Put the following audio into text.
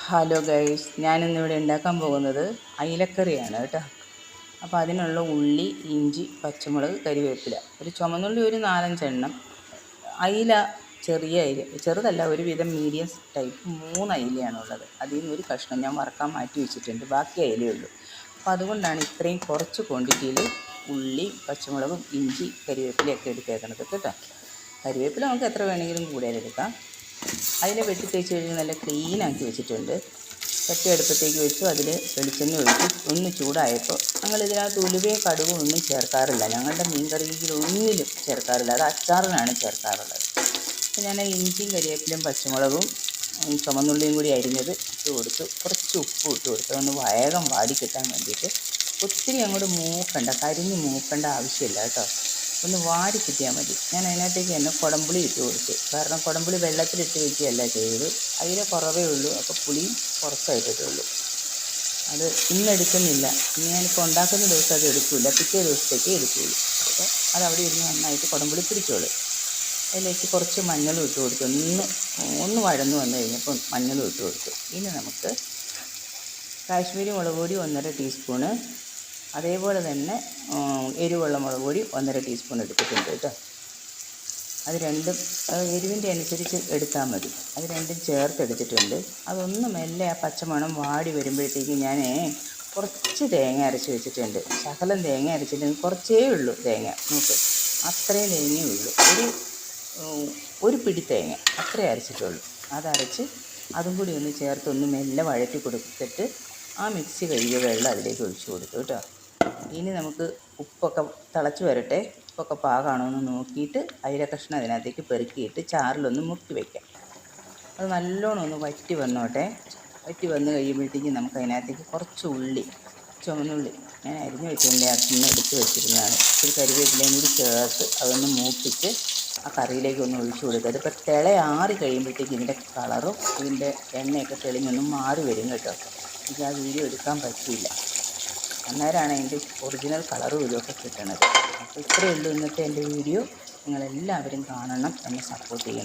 Hello guys, ഞാനിന്നിവിടെ ഉണ്ടാക്കാൻ പോകുന്നത് അയിലക്കറിയാണ് കേട്ടോ. അപ്പോൾ അതിനുള്ള ഉള്ളി, ഇഞ്ചി, പച്ചമുളക്, കരിവേപ്പില, ഒരു ചുമന്നുള്ളി ഒരു 4-5 എണ്ണം. അയില ചെറിയ അയില, ചെറുതല്ല, ഒരുവിധം മീഡിയം ടൈപ്പ് 3 അയിലയാണുള്ളത്. അതിൽ നിന്ന് ഒരു കഷ്ണം ഞാൻ വറക്കാൻ മാറ്റി വെച്ചിട്ടുണ്ട്, ബാക്കി അയിലയുള്ളൂ. അപ്പോൾ അതുകൊണ്ടാണ് ഇത്രയും കുറച്ച് ക്വാണ്ടിറ്റിയിൽ ഉള്ളി, പച്ചമുളകും, ഇഞ്ചി, കരിവേപ്പിലയൊക്കെ എടുത്തേക്കണത് കേട്ടോ. കരിവേപ്പില നമുക്ക് എത്ര വേണമെങ്കിലും കൂടുതലെടുക്കാം. അതിൽ വെട്ടി തേച്ച് കഴിഞ്ഞ് നല്ല ക്ലീനാക്കി വെച്ചിട്ടുണ്ട്. ചട്ടി അടുപ്പത്തേക്ക് വെച്ചു, അതിൽ വെളിച്ചെണ്ണ ഒഴിച്ച് ഒന്ന് ചൂടായപ്പോൾ ഞങ്ങളിതിനകത്ത് ഉലുവയും കടുകും ഒന്നും ചേർക്കാറില്ല. ഞങ്ങളുടെ മീൻ കറിയിൽ ഒന്നിലും ചേർക്കാറില്ല, അത് അച്ചാറിനാണ് ചേർക്കാറുള്ളത്. അപ്പോൾ ഞാൻ ഇഞ്ചിയും കരിവേപ്പിലയും പച്ചമുളകും ചുമന്നുള്ളിയും കൂടി അരിഞ്ഞത് ഇട്ട് കൊടുത്തു. കുറച്ച് ഉപ്പ് ഇട്ട് കൊടുത്തു, ഒന്ന് വേഗം വാടി കിട്ടാൻ വേണ്ടിയിട്ട്. ഒത്തിരി അങ്ങോട്ട് മൂക്കണ്ട, കരിഞ്ഞ് മൂക്കേണ്ട ആവശ്യമില്ല കേട്ടോ, ഒന്ന് വാടി കിട്ടിയാൽ മതി. ഞാൻ അതിനകത്തേക്ക് തന്നെ കുടംപുളി ഇട്ട് കൊടുത്തു. കാരണം കുടംപുളി വെള്ളത്തിലിട്ട് വയ്ക്കുകയല്ല ചെയ്തത്, അതിൽ കുറവേ ഉള്ളൂ. അപ്പോൾ പുളിയും കുറച്ചായിട്ടിട്ടുള്ളൂ. അത് ഇന്നെടുക്കുന്നില്ല, ഇന്ന് ഞാനിപ്പോൾ ഉണ്ടാക്കുന്ന ദിവസം അത് എടുക്കില്ല, പിറ്റേ ദിവസത്തേക്ക് എടുക്കുകയുള്ളൂ. അപ്പോൾ അതവിടെ ഇരുന്ന് നന്നായിട്ട് കുടംപുളി പിടിച്ചോളൂ. അതിലേക്ക് കുറച്ച് മഞ്ഞളും ഇട്ട് കൊടുത്തു. ഒന്ന് വഴന്നു വന്നു കഴിഞ്ഞപ്പോൾ മഞ്ഞളും ഇട്ട് കൊടുത്തു. ഇനി നമുക്ക് കാശ്മീരി മുളക് പൊടി 1.5 ടീസ്പൂണ്, അതേപോലെ തന്നെ എരിവുള്ള മുളക് പൊടി 1.5 ടീസ്പൂൺ എടുത്തിട്ടുണ്ട് കേട്ടോ. അത് രണ്ടും എരിവിൻ്റെ അനുസരിച്ച് എടുത്താൽ മതി. അത് രണ്ടും ചേർത്തെടുത്തിട്ടുണ്ട്. അതൊന്ന് മെല്ലെ ആ പച്ചമണം വാടി വരുമ്പോഴത്തേക്ക് ഞാൻ കുറച്ച് തേങ്ങ അരച്ച് വെച്ചിട്ടുണ്ട്. ശകലം തേങ്ങ അരച്ചില്ലെങ്കിൽ കുറച്ചേ ഉള്ളൂ തേങ്ങ, നോക്ക്, അത്രയും തേങ്ങയേ ഉള്ളൂ. ഒരു പിടി തേങ്ങ അത്രേ അരച്ചിട്ടുള്ളൂ. അതരച്ച് അതും കൂടി ഒന്ന് ചേർത്ത് ഒന്ന് മെല്ലെ വഴറ്റി കൊടുത്തിട്ട് ആ മിക്സി കഴുകിയ വെള്ളം അതിലേക്ക് ഒഴിച്ചു കൊടുത്തു കേട്ടോ. ഇനി നമുക്ക് ഉപ്പൊക്കെ തിളച്ച് വരട്ടെ. ഉപ്പൊക്കെ പാകമാണോ എന്ന് നോക്കിയിട്ട് അയില കഷ്ണം അതിനകത്തേക്ക് പെറുക്കിയിട്ട് ചാറിലൊന്ന് മുക്കി വയ്ക്കാം. അത് നല്ലോണം ഒന്ന് വറ്റി വന്നോട്ടെ. വറ്റി വന്ന് കഴിയുമ്പോഴത്തേക്കും നമുക്ക് അതിനകത്തേക്ക് കുറച്ച് ഉള്ളി, ചുമന്നുള്ളി ഞാൻ അരിഞ്ഞ് വെച്ചതിൻ്റെ അകത്തുനിന്ന് എടുത്ത് വെച്ചിരുന്നതാണ്, ഒരു കരിവേപ്പിലയും കൂടി ചേർത്ത് അതൊന്ന് മൂപ്പിച്ച് ആ കറിയിലേക്ക് ഒന്ന് ഒഴിച്ചു കൊടുക്കുക. അതിപ്പോൾ തിളയാറി കഴിയുമ്പോഴത്തേക്ക് ഇതിൻ്റെ കളറും ഇതിൻ്റെ എണ്ണയൊക്കെ തെളിഞ്ഞൊന്നും മാറി വരും കേട്ടോ. എനിക്ക് ആ വീഡിയോ എടുക്കാൻ പറ്റിയില്ല, അന്നേരമാണ് അതിൻ്റെ ഒറിജിനൽ കളറും ഇതൊക്കെ കിട്ടണത്. അപ്പോൾ ഇത്രയേ ഉള്ളൂ ഇന്നത്തെ എൻ്റെ വീഡിയോ. നിങ്ങളെല്ലാവരും കാണണം, എന്നെ സപ്പോർട്ട് ചെയ്യണം.